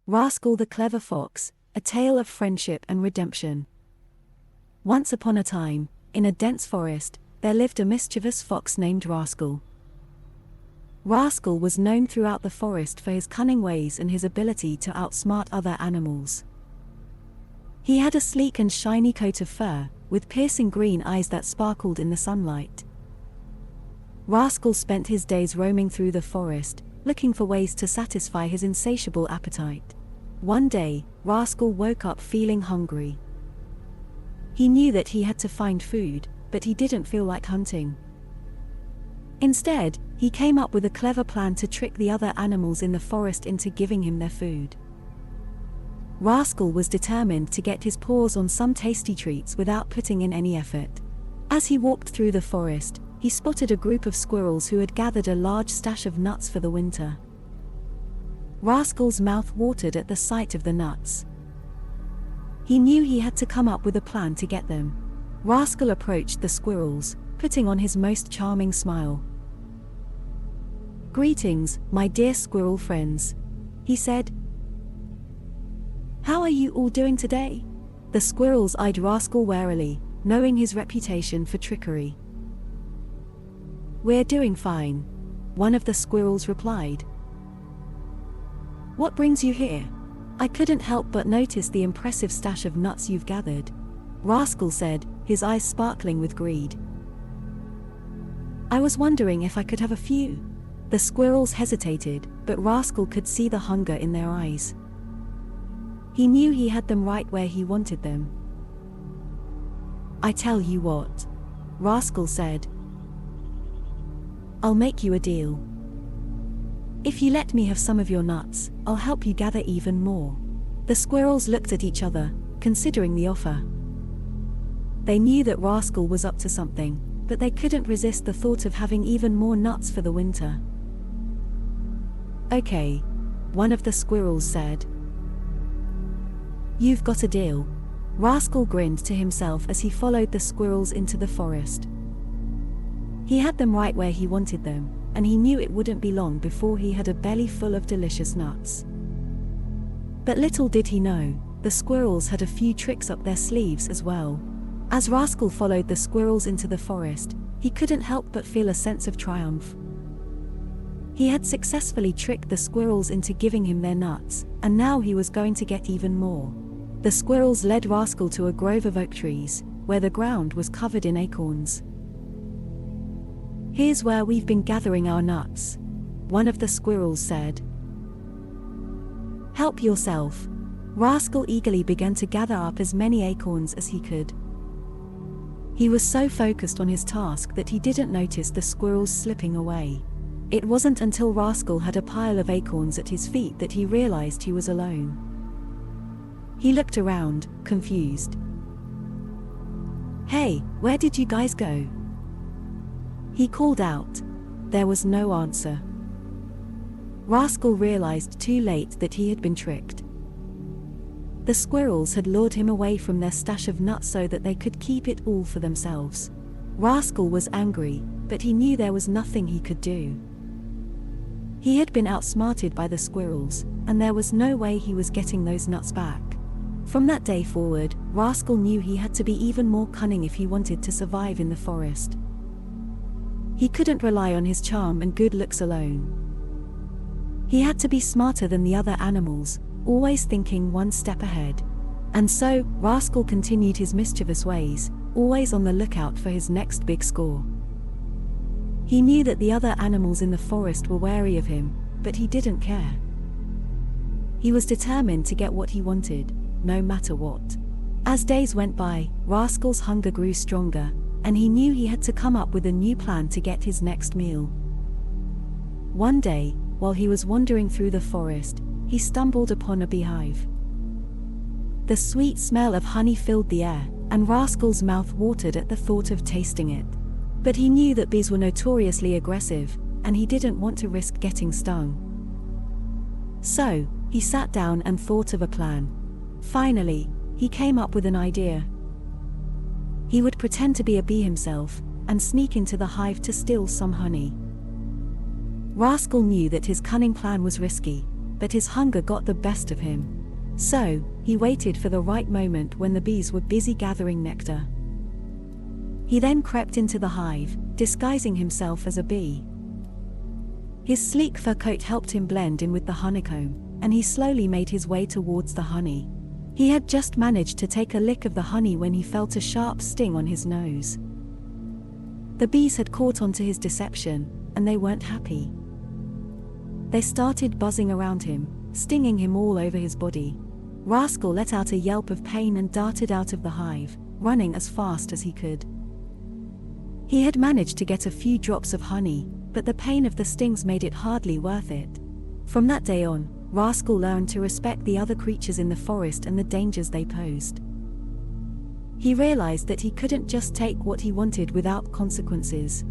Rascal the Clever Fox, a tale of friendship and redemption. Once upon a time, in a dense forest, there lived a mischievous fox named Rascal. Rascal was known throughout the forest for his cunning ways and his ability to outsmart other animals. He had a sleek and shiny coat of fur, with piercing green eyes that sparkled in the sunlight. Rascal spent his days roaming through the forest, looking for ways to satisfy his insatiable appetite. One day, Rascal woke up feeling hungry. He knew that he had to find food, but he didn't feel like hunting. Instead, he came up with a clever plan to trick the other animals in the forest into giving him their food. Rascal was determined to get his paws on some tasty treats without putting in any effort. As he walked through the forest, he spotted a group of squirrels who had gathered a large stash of nuts for the winter. Rascal's mouth watered at the sight of the nuts. He knew he had to come up with a plan to get them. Rascal approached the squirrels, putting on his most charming smile. "Greetings, my dear squirrel friends," he said. "How are you all doing today?" The squirrels eyed Rascal warily, knowing his reputation for trickery. "We're doing fine," one of the squirrels replied. "What brings you here?" "I couldn't help but notice the impressive stash of nuts you've gathered," Rascal said, his eyes sparkling with greed. "I was wondering if I could have a few." The squirrels hesitated, but Rascal could see the hunger in their eyes. He knew he had them right where he wanted them. "I tell you what," Rascal said. "I'll make you a deal. If you let me have some of your nuts, I'll help you gather even more." The squirrels looked at each other, considering the offer. They knew that Rascal was up to something, but they couldn't resist the thought of having even more nuts for the winter. "Okay," one of the squirrels said. "You've got a deal." Rascal grinned to himself as he followed the squirrels into the forest. He had them right where he wanted them, and he knew it wouldn't be long before he had a belly full of delicious nuts. But little did he know, the squirrels had a few tricks up their sleeves as well. As Rascal followed the squirrels into the forest, he couldn't help but feel a sense of triumph. He had successfully tricked the squirrels into giving him their nuts, and now he was going to get even more. The squirrels led Rascal to a grove of oak trees, where the ground was covered in acorns. "Here's where we've been gathering our nuts," one of the squirrels said. "Help yourself." Rascal eagerly began to gather up as many acorns as he could. He was so focused on his task that he didn't notice the squirrels slipping away. It wasn't until Rascal had a pile of acorns at his feet that he realized he was alone. He looked around, confused. "Hey, where did you guys go?" he called out. There was no answer. Rascal realized too late that he had been tricked. The squirrels had lured him away from their stash of nuts so that they could keep it all for themselves. Rascal was angry, but he knew there was nothing he could do. He had been outsmarted by the squirrels, and there was no way he was getting those nuts back. From that day forward, Rascal knew he had to be even more cunning if he wanted to survive in the forest. He couldn't rely on his charm and good looks alone. He had to be smarter than the other animals, always thinking one step ahead. And so, Rascal continued his mischievous ways, always on the lookout for his next big score. He knew that the other animals in the forest were wary of him, but he didn't care. He was determined to get what he wanted, no matter what. As days went by, Rascal's hunger grew stronger, and he knew he had to come up with a new plan to get his next meal. One day, while he was wandering through the forest, he stumbled upon a beehive. The sweet smell of honey filled the air, and Rascal's mouth watered at the thought of tasting it. But he knew that bees were notoriously aggressive, and he didn't want to risk getting stung. So, he sat down and thought of a plan. Finally, he came up with an idea. He would pretend to be a bee himself, and sneak into the hive to steal some honey. Rascal knew that his cunning plan was risky, but his hunger got the best of him. So, he waited for the right moment when the bees were busy gathering nectar. He then crept into the hive, disguising himself as a bee. His sleek fur coat helped him blend in with the honeycomb, and he slowly made his way towards the honey. He had just managed to take a lick of the honey when he felt a sharp sting on his nose. The bees had caught on to his deception, and they weren't happy. They started buzzing around him, stinging him all over his body. Rascal let out a yelp of pain and darted out of the hive, running as fast as he could. He had managed to get a few drops of honey, but the pain of the stings made it hardly worth it. From that day on, Rascal learned to respect the other creatures in the forest and the dangers they posed. He realized that he couldn't just take what he wanted without consequences.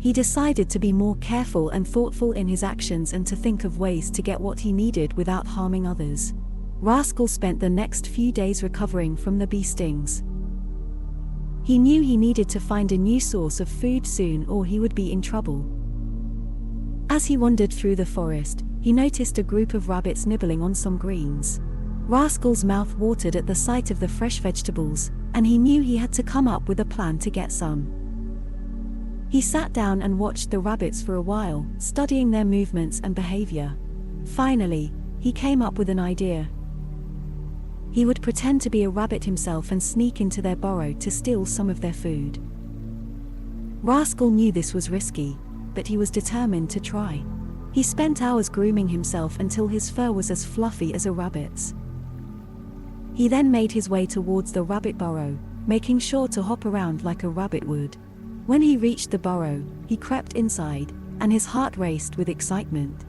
He decided to be more careful and thoughtful in his actions and to think of ways to get what he needed without harming others. Rascal spent the next few days recovering from the bee stings. He knew he needed to find a new source of food soon or he would be in trouble. As he wandered through the forest, he noticed a group of rabbits nibbling on some greens. Rascal's mouth watered at the sight of the fresh vegetables, and he knew he had to come up with a plan to get some. He sat down and watched the rabbits for a while, studying their movements and behavior. Finally, he came up with an idea. He would pretend to be a rabbit himself and sneak into their burrow to steal some of their food. Rascal knew this was risky, but he was determined to try. He spent hours grooming himself until his fur was as fluffy as a rabbit's. He then made his way towards the rabbit burrow, making sure to hop around like a rabbit would. When he reached the burrow, he crept inside, and his heart raced with excitement.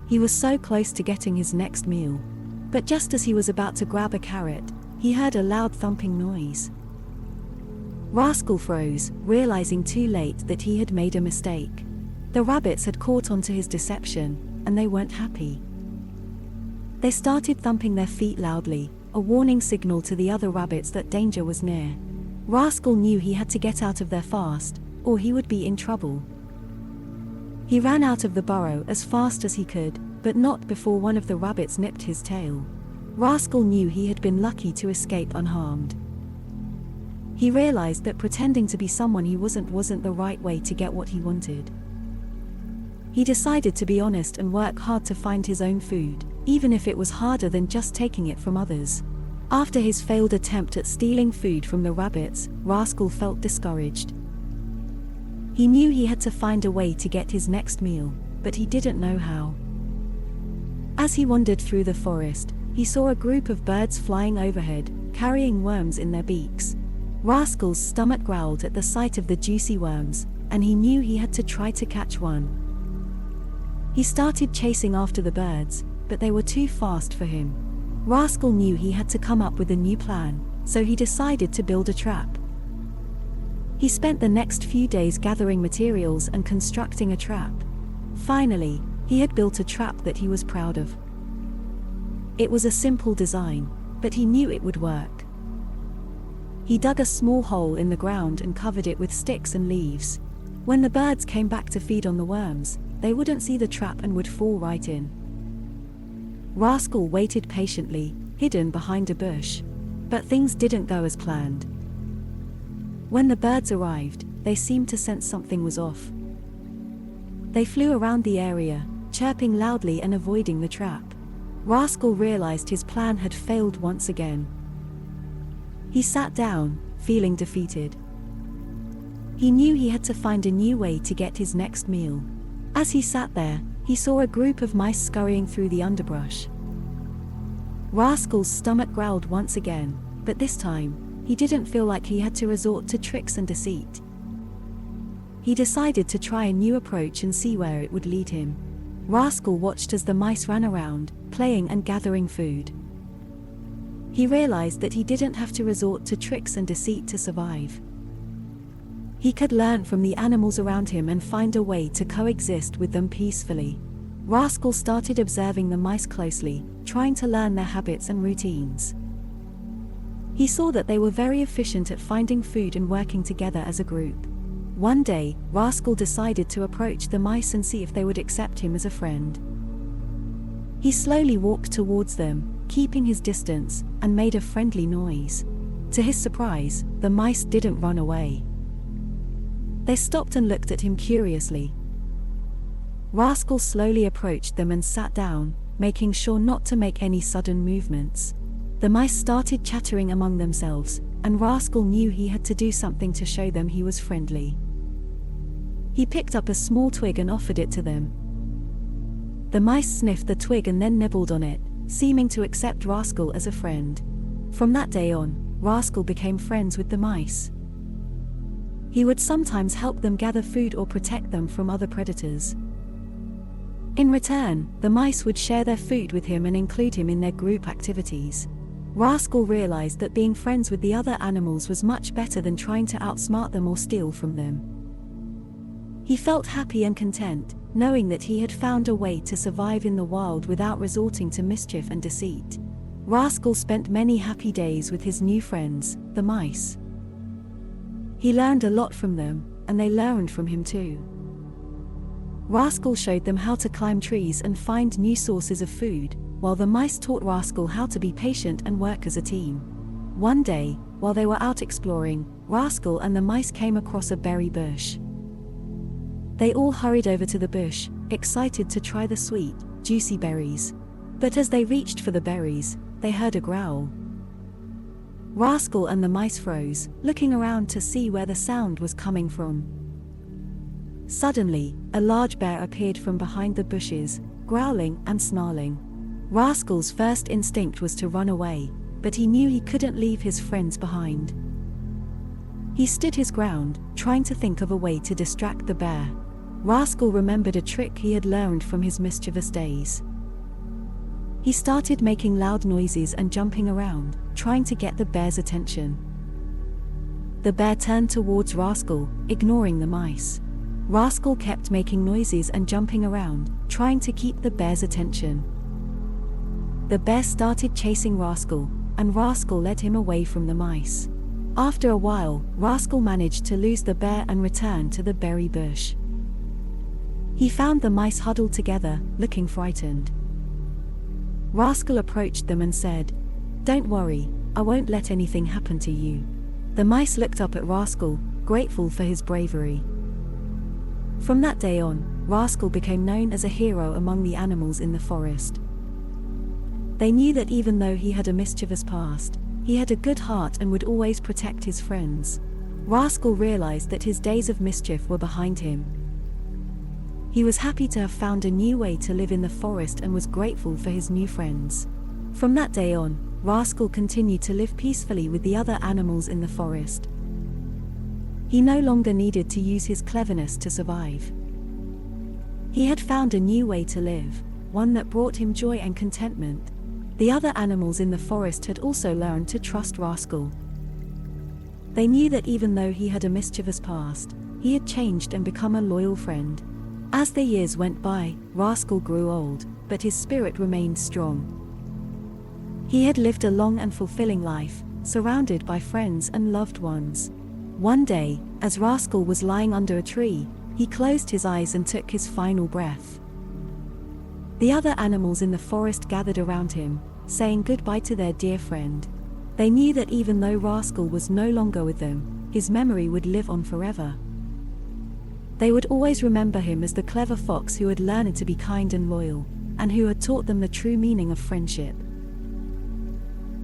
He was so close to getting his next meal. But just as he was about to grab a carrot, he heard a loud thumping noise. Rascal froze, realizing too late that he had made a mistake. The rabbits had caught on to his deception, and they weren't happy. They started thumping their feet loudly, a warning signal to the other rabbits that danger was near. Rascal knew he had to get out of there fast, or he would be in trouble. He ran out of the burrow as fast as he could, but not before one of the rabbits nipped his tail. Rascal knew he had been lucky to escape unharmed. He realized that pretending to be someone he wasn't the right way to get what he wanted. He decided to be honest and work hard to find his own food, even if it was harder than just taking it from others. After his failed attempt at stealing food from the rabbits, Rascal felt discouraged. He knew he had to find a way to get his next meal, but he didn't know how. As he wandered through the forest, he saw a group of birds flying overhead, carrying worms in their beaks. Rascal's stomach growled at the sight of the juicy worms, and he knew he had to try to catch one. He started chasing after the birds, but they were too fast for him. Rascal knew he had to come up with a new plan, so he decided to build a trap. He spent the next few days gathering materials and constructing a trap. Finally, he had built a trap that he was proud of. It was a simple design, but he knew it would work. He dug a small hole in the ground and covered it with sticks and leaves. When the birds came back to feed on the worms, they wouldn't see the trap and would fall right in. Rascal waited patiently, hidden behind a bush. But things didn't go as planned. When the birds arrived, they seemed to sense something was off. They flew around the area, chirping loudly and avoiding the trap. Rascal realized his plan had failed once again. He sat down, feeling defeated. He knew he had to find a new way to get his next meal. As he sat there, he saw a group of mice scurrying through the underbrush. Rascal's stomach growled once again, but this time, he didn't feel like he had to resort to tricks and deceit. He decided to try a new approach and see where it would lead him. Rascal watched as the mice ran around, playing and gathering food. He realized that he didn't have to resort to tricks and deceit to survive. He could learn from the animals around him and find a way to coexist with them peacefully. Rascal started observing the mice closely, trying to learn their habits and routines. He saw that they were very efficient at finding food and working together as a group. One day, Rascal decided to approach the mice and see if they would accept him as a friend. He slowly walked towards them, keeping his distance, and made a friendly noise. To his surprise, the mice didn't run away. They stopped and looked at him curiously. Rascal slowly approached them and sat down, making sure not to make any sudden movements. The mice started chattering among themselves, and Rascal knew he had to do something to show them he was friendly. He picked up a small twig and offered it to them. The mice sniffed the twig and then nibbled on it, seeming to accept Rascal as a friend. From that day on, Rascal became friends with the mice. He would sometimes help them gather food or protect them from other predators. In return, the mice would share their food with him and include him in their group activities. Rascal realized that being friends with the other animals was much better than trying to outsmart them or steal from them. He felt happy and content, knowing that he had found a way to survive in the wild without resorting to mischief and deceit. Rascal spent many happy days with his new friends, the mice. He learned a lot from them, and they learned from him too. Rascal showed them how to climb trees and find new sources of food, while the mice taught Rascal how to be patient and work as a team. One day, while they were out exploring, Rascal and the mice came across a berry bush. They all hurried over to the bush, excited to try the sweet, juicy berries. But as they reached for the berries, they heard a growl. Rascal and the mice froze, looking around to see where the sound was coming from. Suddenly, a large bear appeared from behind the bushes, growling and snarling. Rascal's first instinct was to run away, but he knew he couldn't leave his friends behind. He stood his ground, trying to think of a way to distract the bear. Rascal remembered a trick he had learned from his mischievous days. He started making loud noises and jumping around, trying to get the bear's attention. The bear turned towards Rascal, ignoring the mice. Rascal kept making noises and jumping around, trying to keep the bear's attention. The bear started chasing Rascal, and Rascal led him away from the mice. After a while, Rascal managed to lose the bear and return to the berry bush. He found the mice huddled together, looking frightened. Rascal approached them and said, "Don't worry, I won't let anything happen to you." The mice looked up at Rascal, grateful for his bravery. From that day on, Rascal became known as a hero among the animals in the forest. They knew that even though he had a mischievous past, he had a good heart and would always protect his friends. Rascal realized that his days of mischief were behind him. He was happy to have found a new way to live in the forest and was grateful for his new friends. From that day on, Rascal continued to live peacefully with the other animals in the forest. He no longer needed to use his cleverness to survive. He had found a new way to live, one that brought him joy and contentment. The other animals in the forest had also learned to trust Rascal. They knew that even though he had a mischievous past, he had changed and become a loyal friend. As the years went by, Rascal grew old, but his spirit remained strong. He had lived a long and fulfilling life, surrounded by friends and loved ones. One day, as Rascal was lying under a tree, he closed his eyes and took his final breath. The other animals in the forest gathered around him, saying goodbye to their dear friend. They knew that even though Rascal was no longer with them, his memory would live on forever. They would always remember him as the clever fox who had learned to be kind and loyal, and who had taught them the true meaning of friendship.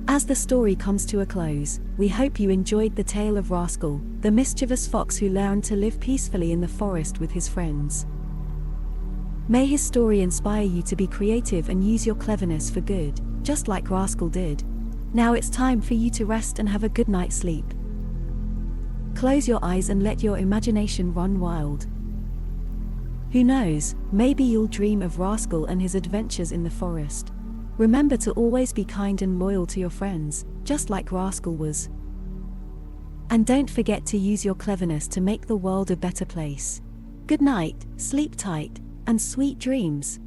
As the story comes to a close, we hope you enjoyed the tale of Rascal, the mischievous fox who learned to live peacefully in the forest with his friends. May his story inspire you to be creative and use your cleverness for good, just like Rascal did. Now it's time for you to rest and have a good night's sleep. Close your eyes and let your imagination run wild. Who knows, maybe you'll dream of Rascal and his adventures in the forest. Remember to always be kind and loyal to your friends, just like Rascal was. And don't forget to use your cleverness to make the world a better place. Good night, sleep tight, and sweet dreams.